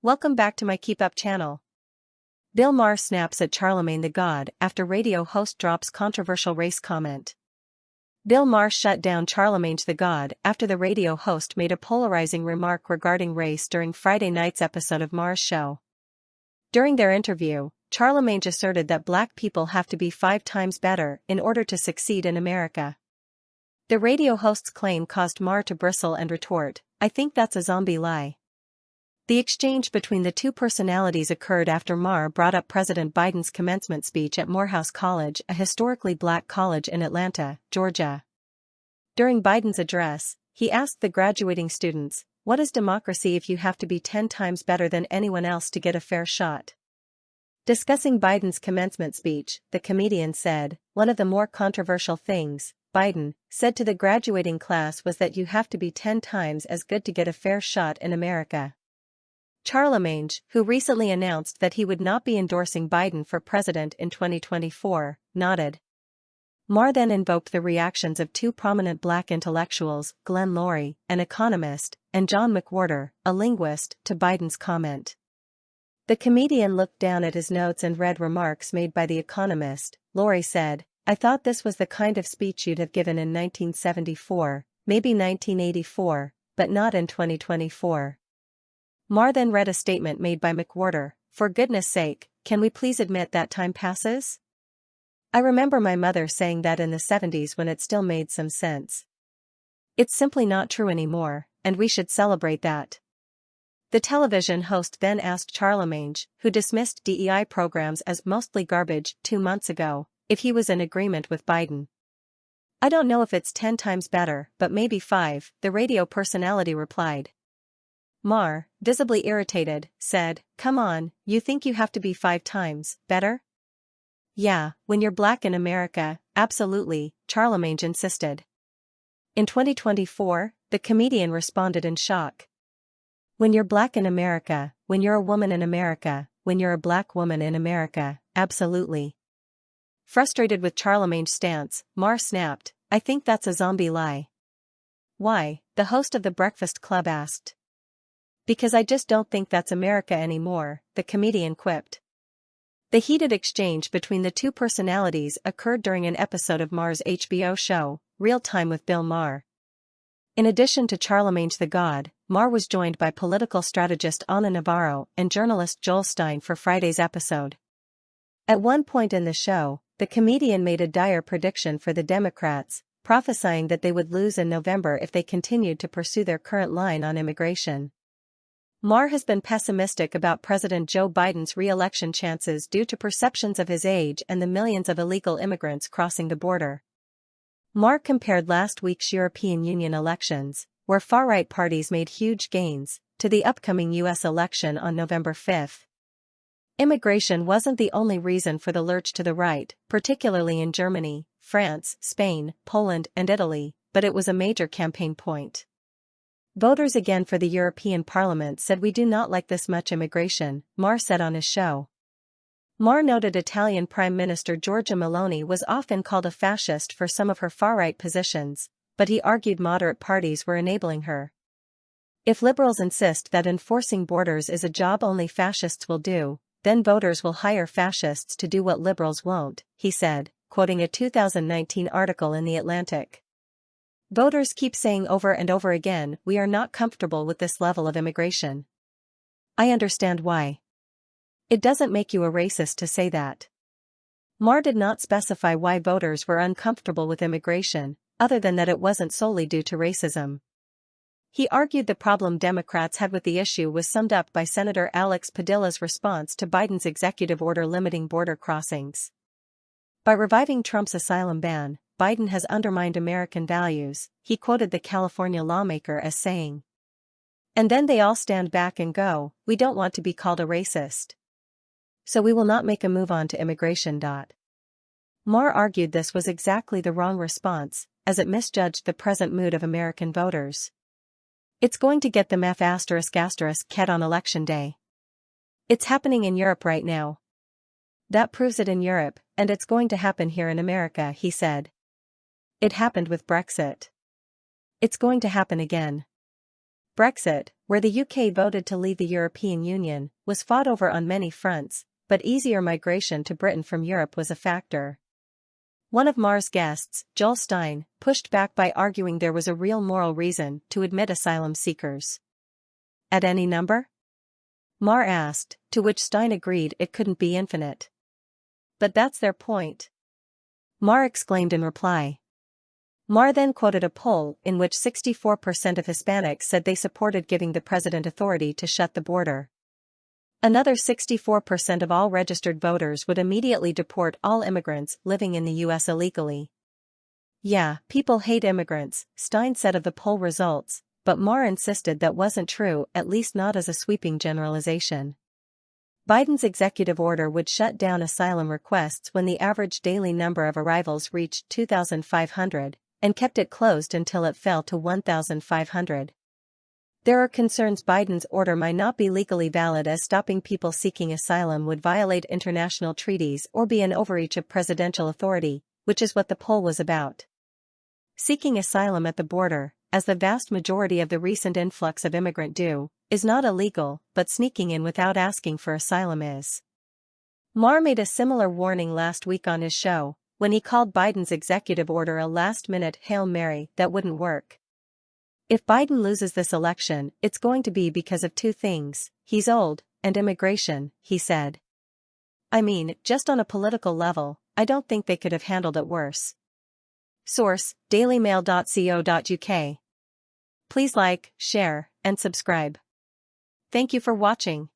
Welcome back to my Keep Up channel. Bill Maher snaps at Charlamagne Tha God after radio host drops controversial race comment. Bill Maher shut down Charlamagne Tha God after the radio host made a polarizing remark regarding race during Friday night's episode of Maher's show. During their interview, Charlamagne asserted that black people have to be 5 times better in order to succeed in America. The radio host's claim caused Maher to bristle and retort, "I think that's a zombie lie." The exchange between the two personalities occurred after Maher brought up President Biden's commencement speech at Morehouse College, a historically black college in Atlanta, Georgia. During Biden's address, he asked the graduating students, "What is democracy if you have to be 10 times better than anyone else to get a fair shot?" Discussing Biden's commencement speech, the comedian said, "One of the more controversial things Biden said to the graduating class was that you have to be 10 times as good to get a fair shot in America." Charlamagne, who recently announced that he would not be endorsing Biden for president in 2024, nodded. Maher then invoked the reactions of 2 prominent black intellectuals, Glenn Loury, an economist, and John McWhorter, a linguist, to Biden's comment. The comedian looked down at his notes and read remarks made by the economist. Loury said, "I thought this was the kind of speech you'd have given in 1974, maybe 1984, but not in 2024. Maher then read a statement made by McWhorter, "For goodness sake, can we please admit that time passes? I remember my mother saying that in the 70s when it still made some sense. It's simply not true anymore, and we should celebrate that." The television host then asked Charlamagne, who dismissed DEI programs as mostly garbage 2 months ago, if he was in agreement with Biden. "I don't know if it's 10 times better, but maybe 5, the radio personality replied. Maher, visibly irritated, said, "Come on, you think you have to be 5 times better?" "Yeah, when you're black in America, absolutely," Charlamagne insisted. In 2024, the comedian responded in shock. "When you're black in America, when you're a woman in America, when you're a black woman in America, absolutely." Frustrated with Charlamagne's stance, Maher snapped, "I think that's a zombie lie." "Why?" the host of The Breakfast Club asked. "Because I just don't think that's America anymore," the comedian quipped. The heated exchange between the 2 personalities occurred during an episode of Maher's HBO show, Real Time with Bill Maher. In addition to Charlamagne Tha God, Maher was joined by political strategist Ana Navarro and journalist Joel Stein for Friday's episode. At one point in the show, the comedian made a dire prediction for the Democrats, prophesying that they would lose in November if they continued to pursue their current line on immigration. Maher has been pessimistic about President Joe Biden's re-election chances due to perceptions of his age and the millions of illegal immigrants crossing the border. Maher compared last week's European Union elections, where far-right parties made huge gains, to the upcoming U.S. election on November 5. Immigration wasn't the only reason for the lurch to the right, particularly in Germany, France, Spain, Poland, and Italy, but it was a major campaign point. "Voters again for the European Parliament said we do not like this much immigration," Maher said on his show. Maher noted Italian Prime Minister Giorgia Meloni was often called a fascist for some of her far-right positions, but he argued moderate parties were enabling her. "If liberals insist that enforcing borders is a job only fascists will do, then voters will hire fascists to do what liberals won't," he said, quoting a 2019 article in The Atlantic. "Voters keep saying over and over again, we are not comfortable with this level of immigration. I understand why. It doesn't make you a racist to say that." Maher did not specify why voters were uncomfortable with immigration, other than that it wasn't solely due to racism. He argued the problem Democrats had with the issue was summed up by Senator Alex Padilla's response to Biden's executive order limiting border crossings. By reviving Trump's asylum ban, Biden has undermined American values, he quoted the California lawmaker as saying. "And then they all stand back and go, we don't want to be called a racist. So we will not make a move on to immigration." Maher argued this was exactly the wrong response, as it misjudged the present mood of American voters. "It's going to get them **** on election day. It's happening in Europe right now. That proves it in Europe, and it's going to happen here in America," he said. "It happened with Brexit. It's going to happen again." Brexit, where the UK voted to leave the European Union, was fought over on many fronts, but easier migration to Britain from Europe was a factor. One of Maher's guests, Joel Stein, pushed back by arguing there was a real moral reason to admit asylum seekers. At any number? Maher asked, to which Stein agreed it couldn't be infinite. But that's their point, Maher exclaimed in reply. Maher then quoted a poll in which 64% of Hispanics said they supported giving the president authority to shut the border. Another 64% of all registered voters would immediately deport all immigrants living in the U.S. illegally. Yeah, people hate immigrants, Stein said of the poll results, but Maher insisted that wasn't true, at least not as a sweeping generalization. Biden's executive order would shut down asylum requests when the average daily number of arrivals reached 2,500, and kept it closed until it fell to 1,500. There are concerns Biden's order might not be legally valid, as stopping people seeking asylum would violate international treaties or be an overreach of presidential authority, which is what the poll was about. Seeking asylum at the border, as the vast majority of the recent influx of immigrants do, is not illegal, but sneaking in without asking for asylum is. Maher made a similar warning last week on his show, when he called Biden's executive order a last-minute Hail Mary that wouldn't work. If Biden loses this election, it's going to be because of two things: he's old, and immigration, he said. I mean, just on a political level, I don't think they could have handled it worse. Source: dailymail.co.uk. Please like, share, and subscribe. Thank you for watching.